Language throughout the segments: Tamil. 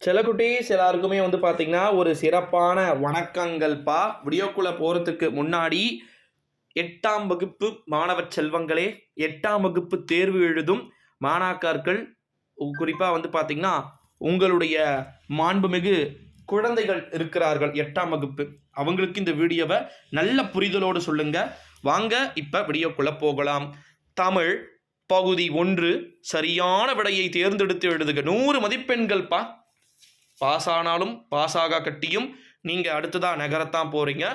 செல்லக்குட்டீஸ் எல்லாருக்குமே பார்த்தீங்கன்னா ஒரு சிறப்பான வணக்கங்கள்ப்பா. வீடியோக்குள்ளே போகிறதுக்கு முன்னாடி 8ஆம் வகுப்பு மாணவ செல்வங்களே, 8ஆம் வகுப்பு தேர்வு எழுதும் மாணாக்கர்கள், குறிப்பாக பார்த்தீங்கன்னா உங்களுடைய மாண்புமிகு குழந்தைகள் இருக்கிறார்கள் 8ஆம் வகுப்பு. அவங்களுக்கு இந்த வீடியோவை நல்ல புரிதலோடு சொல்லுங்க. வாங்க இப்போ வீடியோக்குள்ளே போகலாம். தமிழ் பகுதி 1 சரியான விடையை தேர்ந்தெடுத்து எழுதுக. 100 மதிப்பெண்கள்ப்பா. பாஸ் ஆனாலும் பாஸ் ஆகா கட்டியும் நீங்கள் அடுத்ததாக நகரத்தான் போகிறீங்க.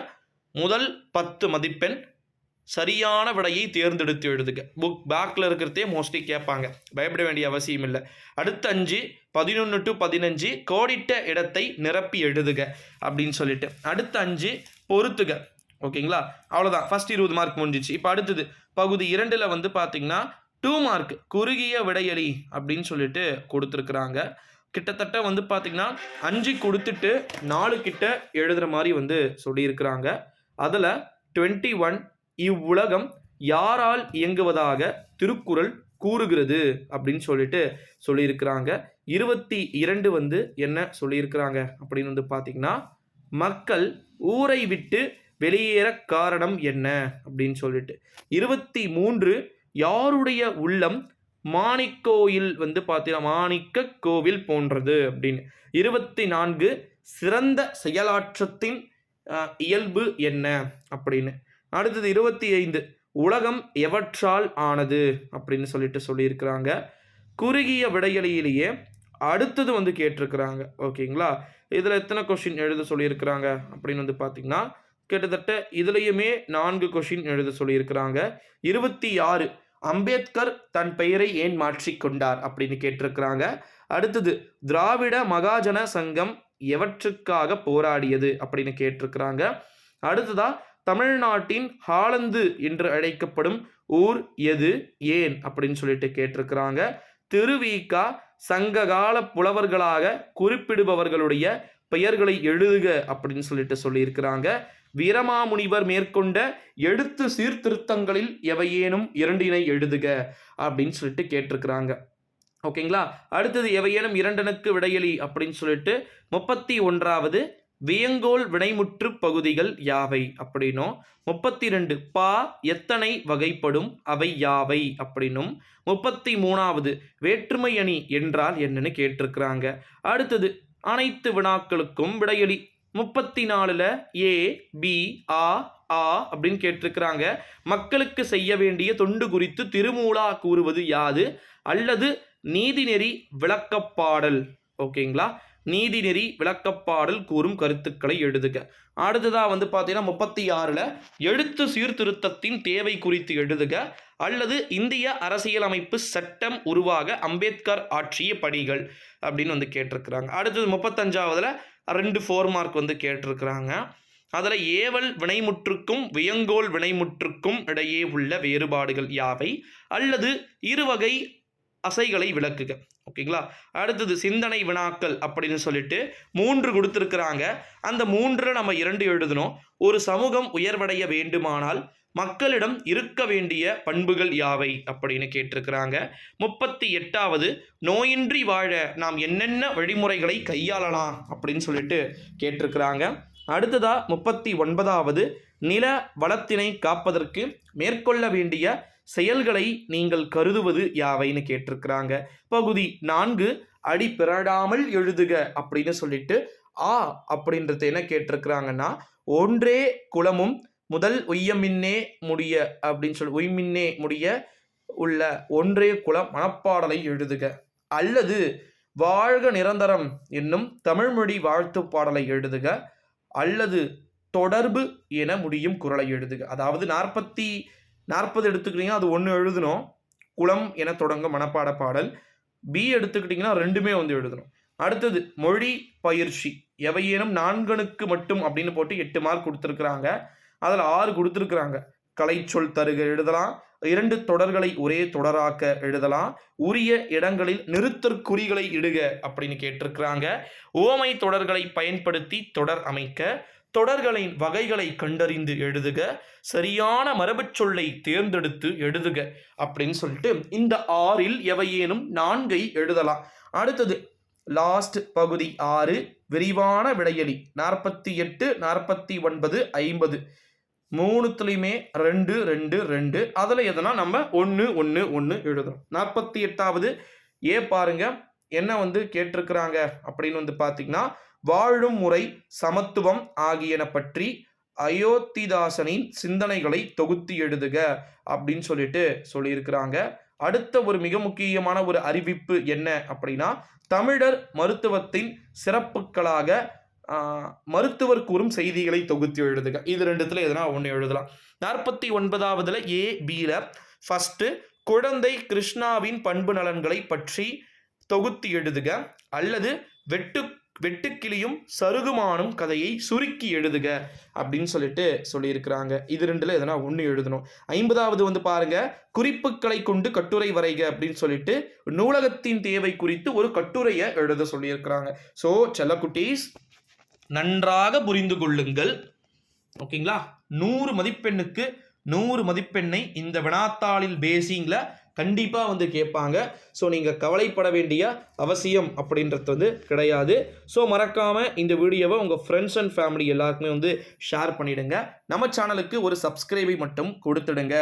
முதல் 10 மதிப்பெண் சரியான விடையை தேர்ந்தெடுத்து எழுதுக. புக் பேக்கில் இருக்கிறதே மோஸ்ட்லி கேட்பாங்க, பயப்பட வேண்டிய அவசியம் இல்லை. அடுத்த 5 11 to 15 கோடிட்ட இடத்தை நிரப்பி எழுதுக அப்படின்னு சொல்லிட்டு, அடுத்த 5 பொறுத்துக. ஓகேங்களா? அவ்வளோதான். ஃபஸ்ட் 20 மார்க் முடிஞ்சிச்சு. இப்போ அடுத்தது பகுதி 2ல் பார்த்தீங்கன்னா 2 மார்க் குறுகிய விடையளி அப்படின்னு சொல்லிட்டு கொடுத்துருக்குறாங்க. கிட்டத்தட்ட பார்த்தீங்கன்னா 5 கொடுத்துட்டு 4 கிட்ட எழுதுகிற மாதிரி சொல்லியிருக்கிறாங்க. அதில் 21 இவ்வுலகம் யாரால் இயங்குவதாக திருக்குறள் கூறுகிறது அப்படின்னு சொல்லிட்டு சொல்லியிருக்கிறாங்க. 22 என்ன சொல்லியிருக்கிறாங்க அப்படின்னு பார்த்தீங்கன்னா, மக்கள் ஊரை விட்டு வெளியேற காரணம் என்ன அப்படின்னு சொல்லிட்டு. 23 யாருடைய உள்ளம் மாணிக்கோயில் பார்த்தீங்கன்னா மாணிக்க கோவில் போன்றது அப்படின்னு. 24 சிறந்த செயலாற்றத்தின் இயல்பு என்ன அப்படின்னு. அடுத்தது 25 உலகம் எவற்றால் ஆனது அப்படின்னு சொல்லிட்டு சொல்லியிருக்கிறாங்க. குறுகிய விடையளியிலேயே அடுத்தது கேட்டிருக்கிறாங்க. ஓகேங்களா? இதில் எத்தனை கொஷின் எழுத சொல்லியிருக்கிறாங்க அப்படின்னு பார்த்தீங்கன்னா, கிட்டத்தட்ட இதுலேயுமே 4 கொஷின் எழுத சொல்லியிருக்கிறாங்க. 26 அம்பேத்கர் தன் பெயரை ஏன் மாற்றிக்கொண்டார் அப்படின்னு கேட்டிருக்கிறாங்க. அடுத்தது திராவிட மகாஜன சங்கம் எவற்றுக்காக போராடியது அப்படின்னு கேட்டிருக்கிறாங்க. அடுத்ததா தமிழ்நாட்டின் ஹாலந்து என்று அழைக்கப்படும் ஊர் எது, ஏன் அப்படின்னு சொல்லிட்டு கேட்டிருக்கிறாங்க. திருவிக சங்ககால புலவர்களாக குறிப்பிடுபவர்களுடைய பெயர்களை எழுதுக அப்படின்னு சொல்லிட்டு சொல்லியிருக்கிறாங்க. வீரமாமுனிவர் மேற்கொண்ட எழுத்து சீர்திருத்தங்களில் எவையேனும் 2 எழுதுக அப்படின்னு சொல்லிட்டு கேட்டிருக்கிறாங்க. ஓகேங்களா? அடுத்தது எவையேனும் 2 விடையளி அப்படின்னு சொல்லிட்டு 31வது வியங்கோல் வினைமுற்று பகுதிகள் யாவை அப்படின்னும், 32 பா எத்தனை வகைப்படும் அவை யாவை அப்படின்னும், 33வது வேற்றுமை அணி என்றால் என்னன்னு கேட்டிருக்கிறாங்க. அடுத்தது அனைத்து வினாக்களுக்கும் விடையளி 34ல் ஏ பி ஆ அப்படின்னு கேட்டிருக்கிறாங்க. மக்களுக்கு செய்ய வேண்டிய தொண்டு குறித்து திருமூலா கூறுவது யாது அல்லது நீதிநெறி விளக்கப்பாடல். ஓகேங்களா? நீதிநெறி விளக்கப்பாடல் கூறும் கருத்துக்களை எழுதுக. அடுத்ததாக பார்த்தீங்கன்னா 36ல் எழுத்து சீர்திருத்தத்தின் தேவை குறித்து எழுதுக அல்லது இந்திய அரசியலமைப்பு சட்டம் உருவாக அம்பேத்கர் ஆற்றிய பணிகள் அப்படின்னு கேட்டிருக்கிறாங்க. அடுத்தது 35வதுல 2 4 மார்க் கேட்டிருக்கிறாங்க. அதில் ஏவல் வினைமுற்றுக்கும் வியங்கோல் வினைமுற்றுக்கும் இடையே உள்ள வேறுபாடுகள் யாவை அல்லது இருவகை அசைகளை விளக்குக. ஓகேங்களா? அடுத்தது சிந்தனை வினாக்கள் அப்படின்னு சொல்லிட்டு 3 கொடுத்துருக்குறாங்க. அந்த 3ல் நம்ம 2 எழுதணும். ஒரு சமூகம் உயர்வடைய வேண்டுமானால் மக்களிடம் இருக்க வேண்டிய பண்புகள் யாவை அப்படின்னு கேட்டிருக்கிறாங்க. 38வது நோயின்றி வாழ நாம் என்னென்ன வழிமுறைகளை கையாளலாம் அப்படின்னு சொல்லிட்டு கேட்டிருக்கிறாங்க. அடுத்ததா 39வது நில வளத்தினை காப்பதற்கு மேற்கொள்ள வேண்டிய செயல்களை நீங்கள் கருதுவது யாவைன்னு கேட்டிருக்கிறாங்க. பகுதி 4 அடி பிறடாமல் எழுதுக அப்படின்னு சொல்லிட்டு அப்படின்றது என்ன கேட்டிருக்கிறாங்கன்னா, ஒன்றே குலமும் முதல் உய்யமின்னே முடிய அப்படின்னு சொல்லி உய்மின்னே முடிய உள்ள ஒன்றே குலம் மனப்பாடலை எழுதுக அல்லது வாழ்க நிரந்தரம் என்னும் தமிழ்மொழி வாழ்த்து பாடலை எழுதுக அல்லது தொடர்பு என முடியும் குறளை எழுதுக. அதாவது 40 எடுத்துக்கிட்டிங்கன்னா அது 1 எழுதணும், குளம் என தொடங்க மனப்பாட பாடல். பி எடுத்துக்கிட்டிங்கன்னா 2மே எழுதணும். அடுத்தது மொழி பயிற்சி எவையேனும் 4 மட்டும் அப்படின்னு போட்டு 8 மார்க் கொடுத்துருக்குறாங்க. அதில் 6 கொடுத்துருக்குறாங்க. கலை சொல் தருக எழுதலாம், 2 தொடர்களை ஒரே தொடராக்க எழுதலாம், உரிய இடங்களில் நிறுத்தற்குறிகளை இடுக அப்படின்னு கேட்டிருக்கிறாங்க. ஓமை தொடர்களை பயன்படுத்தி தொடர் அமைக்க, தொடர்களின் வகைகளை கண்டறிந்து எழுதுக, சரியான மரபு சொல்லை தேர்ந்தெடுத்து எழுதுக அப்படின்னு சொல்லிட்டு இந்த 6ல் எவையேனும் 4 எழுதலாம். அடுத்தது லாஸ்ட் பகுதி 6 விரிவான விடையளி 48, 49, 50 மூணுத்துலையுமே 2, 2, 2. அதில் எதனா நம்ம 1, 1, 1 எழுதுறோம். 48வது பாருங்க என்ன வந்து கேட்டிருக்கிறாங்க அப்படின்னு வந்து பார்த்தீங்கன்னா, வாழும் முறை சமத்துவம் ஆகியன பற்றி அயோத்திதாசனின் சிந்தனைகளை தொகுத்து எழுதுக அப்படின்னு சொல்லியிருக்கிறாங்க. அடுத்த ஒரு மிக முக்கியமான ஒரு அறிவிப்பு என்ன அப்படின்னா, தமிழர் மருத்துவத்தின் சிறப்புகளாக மருத்துவர் கூறும் செய்திகளை தொகுத்து எழுதுக. இது ரெண்டுத்துல எதனா ஒன்று எழுதலாம். 49வதுல பில ஃபர்ஸ்ட் குழந்தை கிருஷ்ணாவின் பண்பு நலன்களை பற்றி தொகுத்து எழுதுக அல்லது வெட்டுக்கிளியும் சருகுமானும் கதையை சுருக்கி எழுதுக அப்படின்னு சொல்லியிருக்கிறாங்க. இது ரெண்டுல எதனா ஒன்று எழுதணும். 50வது வந்து பாருங்க, குறிப்புகளை கொண்டு கட்டுரை வரைக அப்படின்னு நூலகத்தின் தேவை குறித்து ஒரு கட்டுரையை எழுத சொல்லியிருக்கிறாங்க. ஸோ செல்லக்குட்டீஸ் நன்றாக புரிந்து கொள்ளுங்கள். ஓகேங்களா? 100 மதிப்பெண்ணுக்கு 100 மதிப்பெண்ணை இந்த வினாத்தாளில் பேசிங்கில் கண்டிப்பாக வந்து கேட்பாங்க. ஸோ நீங்கள் கவலைப்பட வேண்டிய அவசியம் அப்படின்றது வந்து கிடையாது. ஸோ மறக்காமல் இந்த வீடியோவை உங்கள் ஃப்ரெண்ட்ஸ் அண்ட் ஃபேமிலி எல்லாருக்குமே வந்து ஷேர் பண்ணிவிடுங்க. நம்ம சேனலுக்கு ஒரு சப்ஸ்கிரைபை மட்டும் கொடுத்துடுங்க.